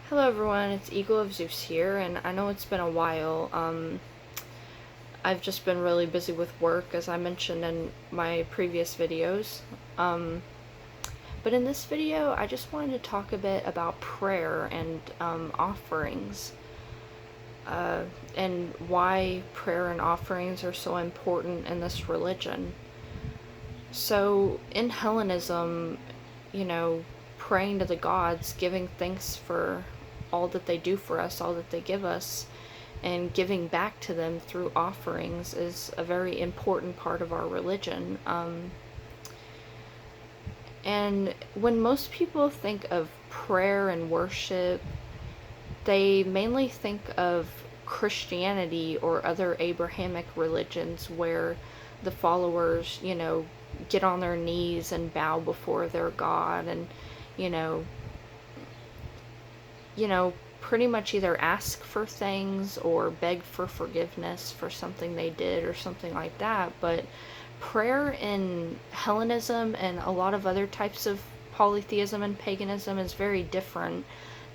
Hello everyone, it's Eagle of Zeus here, and I know it's been a while. I've just been really busy with work, as I mentioned in my previous videos. Um, but in this video, I just wanted to talk a bit about prayer and offerings, uh, and why prayer and offerings are so important in this religion. So, in Hellenism, you know, praying to the gods, giving thanks for all that they do for us, all that they give us, and giving back to them through offerings is a very important part of our religion. And when most people think of prayer and worship, they mainly think of Christianity or other Abrahamic religions where the followers, get on their knees and bow before their God and, you know, you know, pretty much either ask for things or beg for forgiveness for something they did or something like that. But prayer in Hellenism and a lot of other types of polytheism and paganism is very different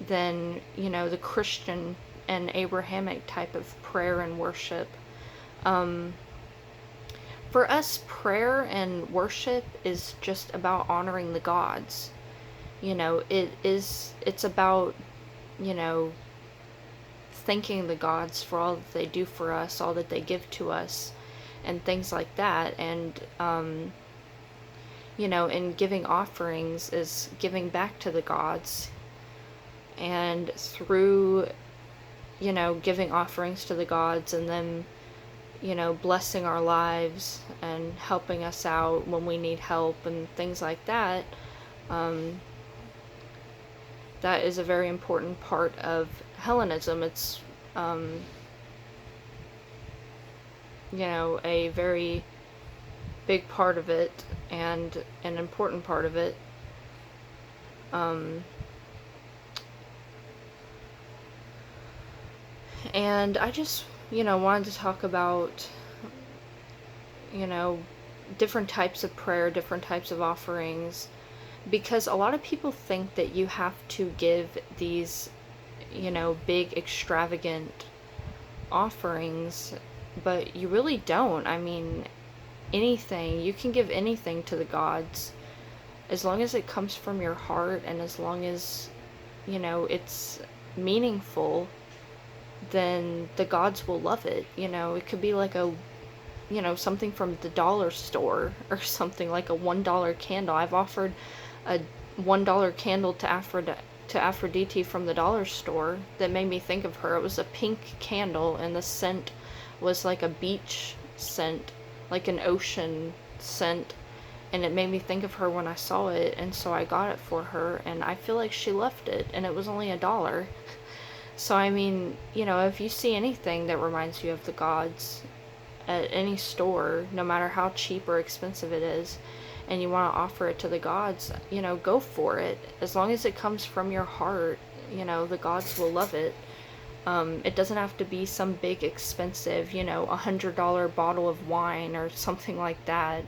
than, the Christian and Abrahamic type of prayer and worship. Um, for us, prayer and worship is just about honoring the gods. It's about, you know, thanking the gods for all that they do for us, all that they give to us, and things like that. And, and giving offerings is giving back to the gods. And through, giving offerings to the gods and them, blessing our lives and helping us out when we need help and things like that, um, that is a very important part of Hellenism. It's, um, a very big part of it and an important part of it. Um, and I just, wanted to talk about, you know, different types of prayer, different types of offerings, because a lot of people think that you have to give these, big extravagant offerings, but you really don't. I mean, anything, you can give anything to the gods as long as it comes from your heart and as long as, it's meaningful, then the gods will love it. It could be like something from the dollar store or something like a $1 candle. I've offered a $1 candle to Aphrodite from the dollar store that made me think of her. It was a pink candle and the scent was like a beach scent, like an ocean scent, and it made me think of her when I saw it, and so I got it for her, and I feel like she loved it, and it was only $1. So I mean, if you see anything that reminds you of the gods at any store, no matter how cheap or expensive it is, and you want to offer it to the gods, go for it. As long as it comes from your heart, the gods will love it. It doesn't have to be some big expensive, $100 bottle of wine or something like that.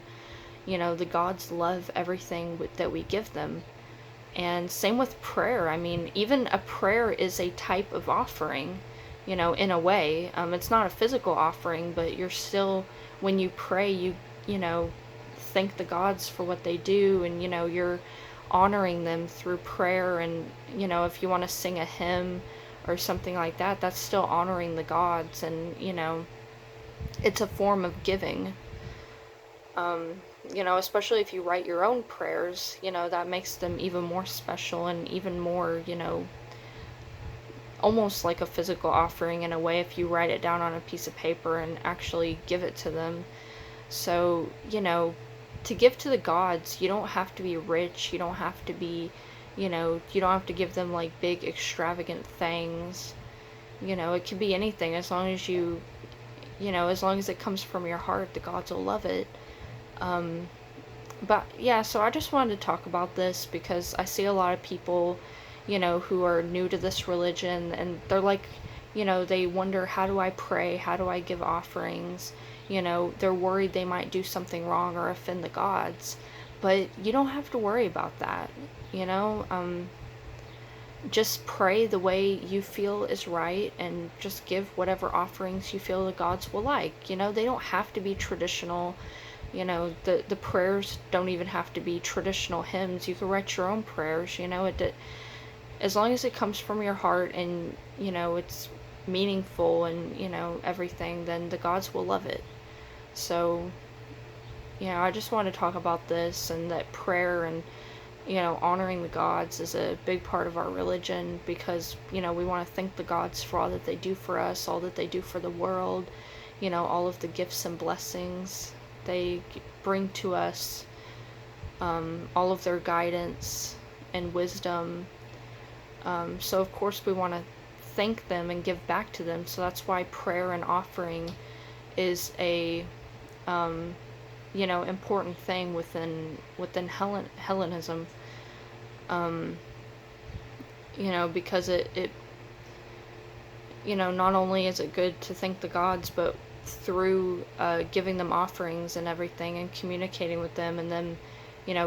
The gods love everything that we give them. And same with prayer. I mean, even a prayer is a type of offering, in a way. It's not a physical offering, but you're still, when you pray, you thank the gods for what they do, and, you're honoring them through prayer. And, if you want to sing a hymn or something like that, that's still honoring the gods. And, it's a form of giving. Especially if you write your own prayers, that makes them even more special and even more, almost like a physical offering in a way if you write it down on a piece of paper and actually give it to them. So, to give to the gods, you don't have to be rich, you don't have to be, you don't have to give them like big extravagant things. It could be anything as long as as long as it comes from your heart, the gods will love it. But yeah, so I just wanted to talk about this because I see a lot of people, who are new to this religion, and they're like, they wonder, how do I pray? How do I give offerings? They're worried they might do something wrong or offend the gods. But you don't have to worry about that, you know? just pray the way you feel is right, and just give whatever offerings you feel the gods will like. They don't have to be traditional. The prayers don't even have to be traditional hymns. You can write your own prayers. As long as it comes from your heart, and it's meaningful, and everything, then the gods will love it. So I just want to talk about this, and that prayer and honoring the gods is a big part of our religion, because we want to thank the gods for all that they do for us, all that they do for the world, all of the gifts and blessings they bring to us, all of their guidance and wisdom. So of course we want to thank them and give back to them. So that's why prayer and offering is a important thing within Hellenism. Because it not only is it good to thank the gods, but through giving them offerings and everything, and communicating with them, and them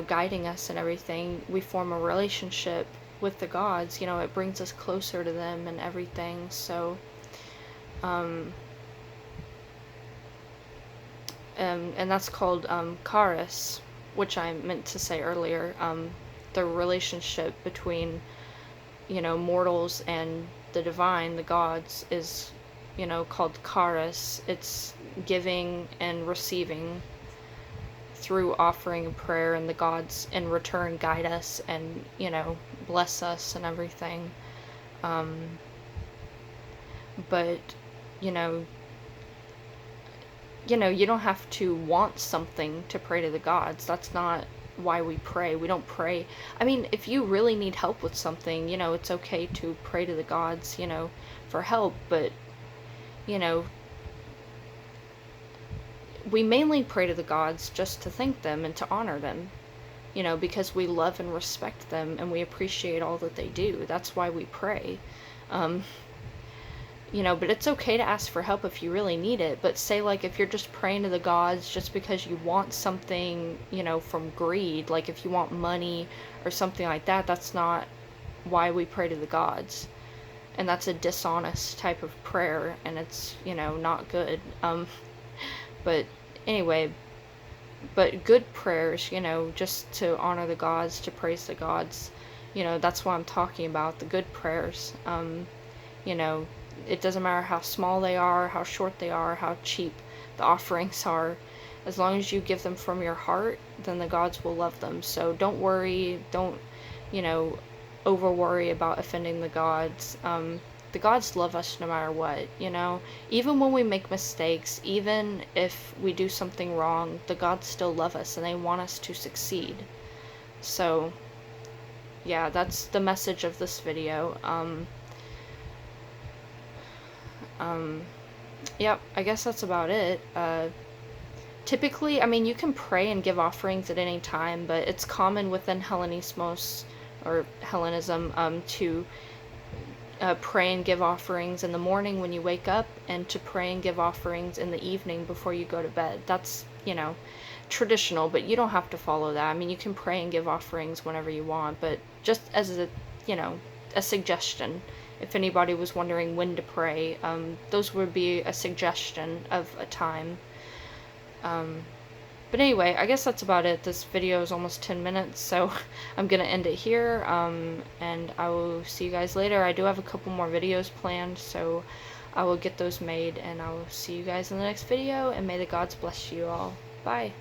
guiding us and everything, we form a relationship with the gods. It brings us closer to them and everything. So and that's called charis, which I meant to say earlier. The relationship between mortals and the divine, the gods, is called charis. It's giving and receiving through offering and prayer, and the gods in return guide us and bless us and everything. But you don't have to want something to pray to the gods. That's not why we pray. We don't pray. I mean, if you really need help with something, it's okay to pray to the gods, for help, but, we mainly pray to the gods just to thank them and to honor them, because we love and respect them, and we appreciate all that they do. That's why we pray. But it's okay to ask for help if you really need it. But say, like, if you're just praying to the gods just because you want something, from greed, like if you want money or something like that, that's not why we pray to the gods. And that's a dishonest type of prayer, and it's, not good. But anyway, but good prayers, just to honor the gods, to praise the gods, that's what I'm talking about, the good prayers. It doesn't matter how small they are, how short they are, how cheap the offerings are. As long as you give them from your heart, then the gods will love them. So don't worry, don't, over worry about offending the gods. The gods love us no matter what, Even when we make mistakes, even if we do something wrong, the gods still love us, and they want us to succeed. So, yeah, that's the message of this video. Yep, I guess that's about it. Typically, I mean, you can pray and give offerings at any time, but it's common within Hellenismos, or Hellenism, to pray and give offerings in the morning when you wake up, and to pray and give offerings in the evening before you go to bed. That's, traditional, but you don't have to follow that. I mean, you can pray and give offerings whenever you want, but just as a, a suggestion. If anybody was wondering when to pray, those would be a suggestion of a time. But anyway, I guess that's about it. This video is almost 10 minutes, so I'm gonna end it here, and I will see you guys later. I do have a couple more videos planned, so I will get those made, and I will see you guys in the next video, and may the gods bless you all. Bye.